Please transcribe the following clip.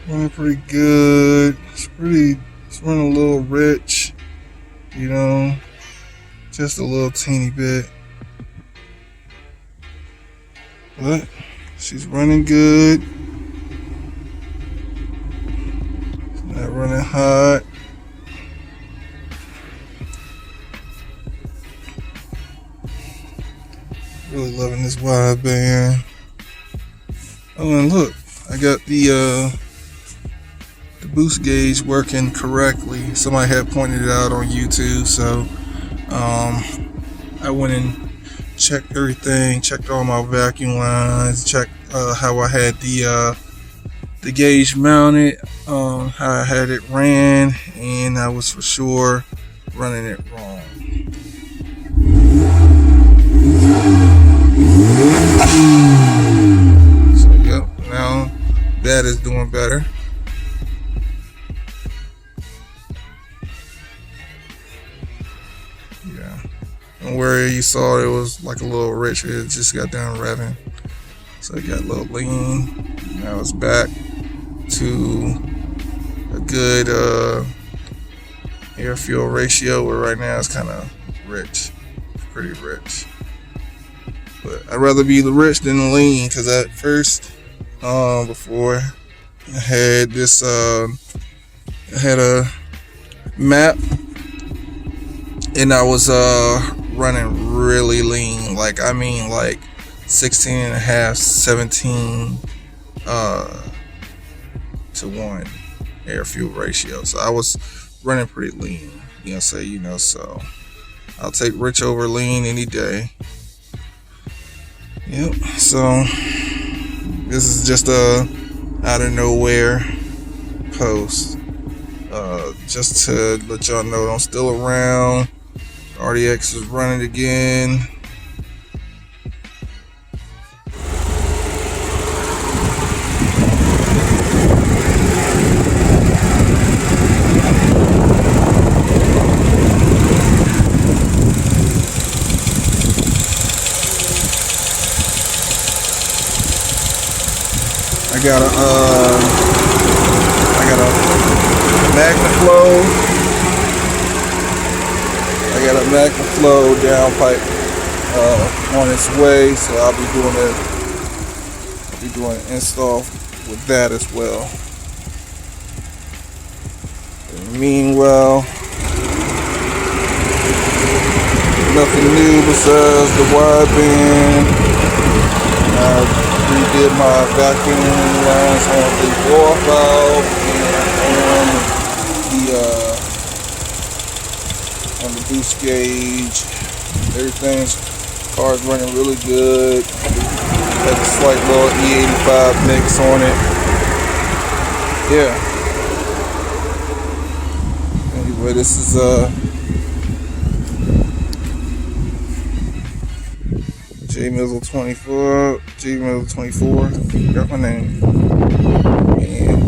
Running pretty good. It's running a little rich, you know, just a little teeny bit. But she's running good. It's not running hot. Really loving this wideband. Oh, and look, I got the boost gauge working correctly. Somebody had pointed it out on YouTube, so I went and checked everything, checked all my vacuum lines, checked how I had the gauge mounted, how I had it ran, and I was for sure running it wrong. So yep, now that is doing better. Yeah, and where you saw it was like a little rich, it just got down revving, so it got a little lean. Now it's back to a good air fuel ratio, where right now it's kind of rich, pretty rich. But I'd rather be the rich than the lean, because at first, before I had this, I had a map, and I was running really lean, like 16 and a half, 17 to 1 air fuel ratio. So I was running pretty lean, so I'll take rich over lean any day. Yep, so this is just a out of nowhere post, just to let y'all know I'm still around. RDX is running again. I got a Magnaflow. I got a Magnaflow downpipe on its way, so I'll be doing an install with that as well. And meanwhile, nothing new besides the wideband. Redid my vacuum lines on the blower valve and on the boost gauge. Everything's car's running really good. Has a slight little E85 mix on it. Yeah. Anyway, this is J-Mizzle 24, got my name. And